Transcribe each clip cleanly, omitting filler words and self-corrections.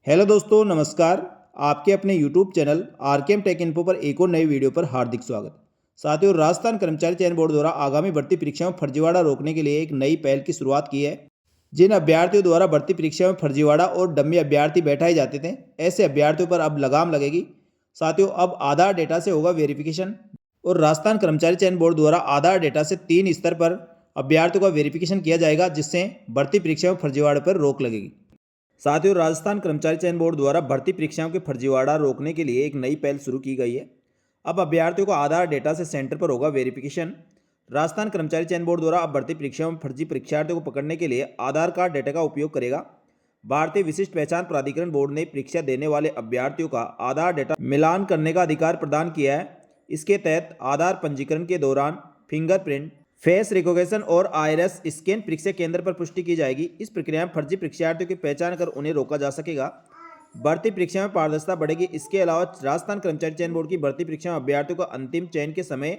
Hello दोस्तों, नमस्कार। आपके अपने YouTube channel RKM take info पर एक और नई वीडियो पर हार्दिक स्वागत। साथियों, राजस्थान कर्मचारी चयन बोर्ड द्वारा आगामी भर्ती परीक्षाओं में फर्जीवाड़ा रोकने के लिए एक नई पहल की शुरुआत की है। जिन अभ्यर्थियों द्वारा भर्ती परीक्षा में फर्जीवाड़ा और डम्मी अभ्यर्थी बैठाए जाते थे, ऐसे अभ्यर्थियों पर अब लगाम लगेगी। साथियों, अब आधार डेटा से होगा वेरिफिकेशन और राजस्थान कर्मचारी चयन बोर्ड द्वारा आधार डेटा से 3 स्तर पर अभ्यर्थियों का वेरिफिकेशन किया जाएगा, जिससे भर्ती परीक्षा में फर्जीवाड़े पर रोक लगेगी। साथियों, राजस्थान कर्मचारी चयन बोर्ड द्वारा भर्ती परीक्षाओं के फर्जीवाड़ा रोकने के लिए एक नई पहल शुरू की गई है। अब अभ्यर्थियों को आधार डेटा से सेंटर पर होगा वेरिफिकेशन। राजस्थान कर्मचारी चयन बोर्ड द्वारा अब भर्ती परीक्षाओं में फर्जी परीक्षार्थियों को पकड़ने के लिए आधार कार्ड डेटा का उपयोग करेगा। भारतीय विशिष्ट पहचान प्राधिकरण बोर्ड ने परीक्षा देने वाले अभ्यर्थियों का आधार डेटा मिलान करने का अधिकार प्रदान किया है। इसके तहत आधार पंजीकरण के दौरान फिंगरप्रिंट, फेस रिकॉग्निशन और आईरिस स्कैन परीक्षा केंद्र पर पुष्टि की जाएगी। इस प्रक्रिया में फर्जी परीक्षार्थियों की पहचान कर उन्हें रोका जा सकेगा। भर्ती परीक्षा में पारदर्शिता बढ़ेगी। इसके अलावा राजस्थान कर्मचारी चयन बोर्ड की भर्ती परीक्षा में अभ्यर्थियों को अंतिम चयन के समय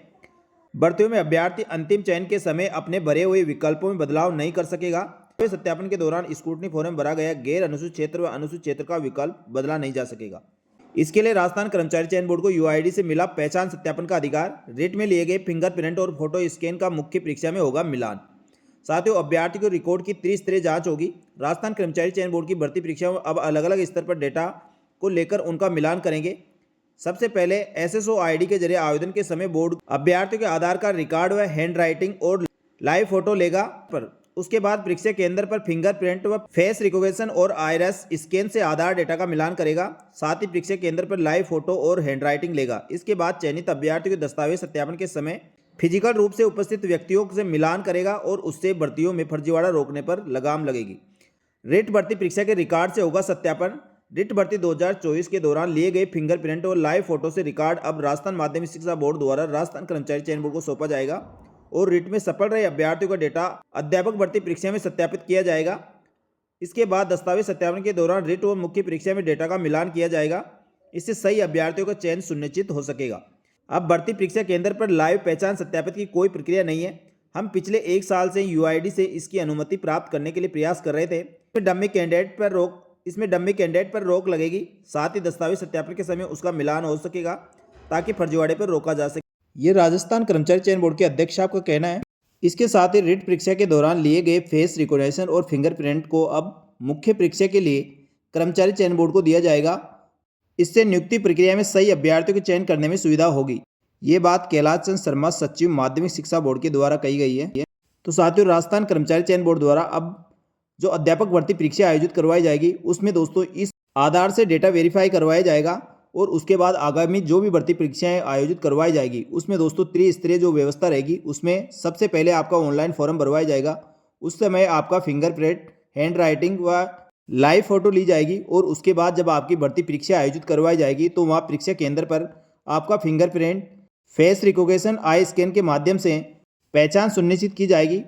भर्तियों में अभ्यर्थी अंतिम चयन के समय अपने भरे हुए विकल्पों में बदलाव नहीं कर सकेगा। सत्यापन के दौरान स्क्रूटनी फॉर्म में भरा गया गैर अनुसूचित क्षेत्र व अनुसूचित क्षेत्र का विकल्प बदला नहीं जा सकेगा। इसके लिए राजस्थान कर्मचारी चयन बोर्ड को यूआईडी से मिला पहचान सत्यापन का अधिकार। रिट में लिए गए फिंगरप्रिंट और फोटो स्कैन का मुख्य परीक्षा में होगा मिलान। साथियों, अभ्यर्थी को रिकॉर्ड की त्रिस्तरीय जांच होगी। राजस्थान कर्मचारी चयन बोर्ड की भर्ती परीक्षा में अब अलग अलग स्तर पर डेटा को लेकर उनका मिलान करेंगे। सबसे पहले एसएसओ आईडी के जरिए आवेदन के समय बोर्ड अभ्यर्थियों के आधार कार्ड रिकॉर्ड व हैंड राइटिंग और लाइव फोटो लेगा। पर उसके बाद परीक्षा केंद्र पर फिंगरप्रिंट व फेस रिकॉग्निशन और आईरिस स्कैन से आधार डेटा का मिलान करेगा। साथ ही परीक्षा केंद्र पर लाइव फोटो और हैंडराइटिंग लेगा। इसके बाद चयनित अभ्यर्थियों के दस्तावेज सत्यापन के समय फिजिकल रूप से उपस्थित व्यक्तियों से मिलान करेगा और उससे भर्तियों में फर्जीवाड़ा रोकने पर लगाम लगेगी। रिट भर्ती परीक्षा के रिकॉर्ड से होगा सत्यापन। रिट भर्ती 2024 के दौरान लिए गए फिंगरप्रिंट और लाइव फोटो से रिकॉर्ड अब राजस्थान माध्यमिक शिक्षा बोर्ड द्वारा राजस्थान कर्मचारी चयन बोर्ड को सौंपा जाएगा और रिट में सफल रहे अभ्यर्थियों का डेटा अध्यापक भर्ती परीक्षा में सत्यापित किया जाएगा। इसके बाद दस्तावेज सत्यापन के दौरान रिट और मुख्य परीक्षा में डेटा का मिलान किया जाएगा। इससे सही अभ्यर्थियों का चयन सुनिश्चित हो सकेगा। अब भर्ती परीक्षा केंद्र पर लाइव पहचान सत्यापित की कोई प्रक्रिया नहीं है। हम पिछले 1 साल से यूआईडी से इसकी अनुमति प्राप्त करने के लिए प्रयास कर रहे थे। इसमें डम्मी कैंडिडेट पर रोक लगेगी। साथ ही दस्तावेज सत्यापन के समय उसका मिलान हो सकेगा ताकि फर्जीवाड़े पर रोका जा सके। ये राजस्थान कर्मचारी चयन बोर्ड के अध्यक्ष साहब का कहना है। इसके साथ ही रिट परीक्षा के दौरान लिए गए फेस रिकॉग्निशन और फिंगरप्रिंट को अब मुख्य परीक्षा के लिए कर्मचारी चयन बोर्ड को दिया जाएगा। इससे नियुक्ति प्रक्रिया में सही अभ्यर्थियों के चयन करने में सुविधा होगी। ये बात कैलाश चंद शर्मा, सचिव माध्यमिक शिक्षा बोर्ड के द्वारा कही गई है। तो साथियों, राजस्थान कर्मचारी चयन बोर्ड द्वारा अब जो अध्यापक भर्ती परीक्षा आयोजित करवाई जाएगी उसमें दोस्तों इस आधार से डेटा वेरीफाई करवाया जाएगा और उसके बाद आगामी जो भी भर्ती परीक्षाएं आयोजित करवाई जाएगी उसमें दोस्तों त्रिस्तरीय जो व्यवस्था रहेगी उसमें सबसे पहले आपका ऑनलाइन फॉर्म भरवाया जाएगा। उस समय आपका फिंगरप्रिंट, हैंड राइटिंग व लाइव फोटो ली जाएगी और उसके बाद जब आपकी भर्ती परीक्षा आयोजित करवाई जाएगी तो वहाँ परीक्षा केंद्र पर आपका fingerprint, face recognition, I scan के माध्यम से पहचान सुनिश्चित की जाएगी।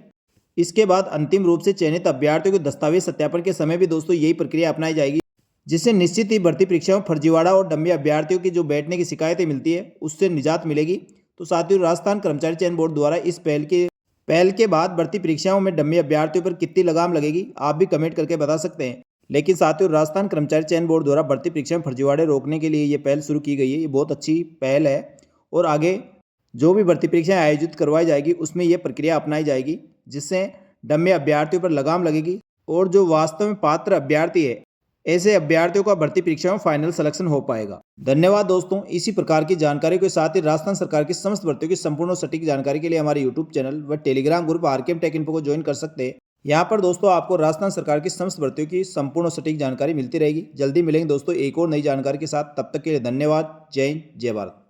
इसके बाद अंतिम रूप से चयनित अभ्यर्थियों के दस्तावेज सत्यापन के समय भी दोस्तों यही प्रक्रिया अपनाई जाएगी, जिससे निश्चित ही भर्ती परीक्षाओं में फर्जीवाड़ा और डम्मी अभ्यर्थियों की जो बैठने की शिकायतें मिलती है उससे निजात मिलेगी। तो साथियों, राजस्थान कर्मचारी चयन बोर्ड द्वारा इस पहल के बाद भर्ती परीक्षाओं में डम्मी अभ्यर्थियों पर कितनी लगाम लगेगी आप भी कमेंट करके बता सकते हैं। लेकिन साथियों, राजस्थान कर्मचारी चयन बोर्ड द्वारा भर्ती परीक्षा में फर्जीवाड़े रोकने के लिए ये पहल शुरू की गई है। ये बहुत अच्छी पहल है और आगे जो भी भर्ती परीक्षाएं आयोजित करवाई जाएगी उसमें यह प्रक्रिया अपनाई जाएगी, जिससे डम्मी अभ्यर्थियों पर लगाम लगेगी और जो वास्तव में पात्र अभ्यर्थी है ऐसे अभ्यर्थियों का भर्ती परीक्षा में फाइनल सिलेक्शन हो पाएगा। धन्यवाद दोस्तों। इसी प्रकार की जानकारी के साथ ही राजस्थान सरकार की समस्त भर्तियों की संपूर्ण और सटीक जानकारी के लिए हमारे यूट्यूब चैनल व Telegram group RKM take info को ज्वाइन कर सकते हैं। यहाँ पर दोस्तों आपको राजस्थान सरकार की समस्त भर्तियों की संपूर्ण और सटीक जानकारी मिलती रहेगी। जल्दी मिलेंगे दोस्तों एक और नई जानकारी के साथ। तब तक के लिए धन्यवाद। जय हिंद, जय भारत।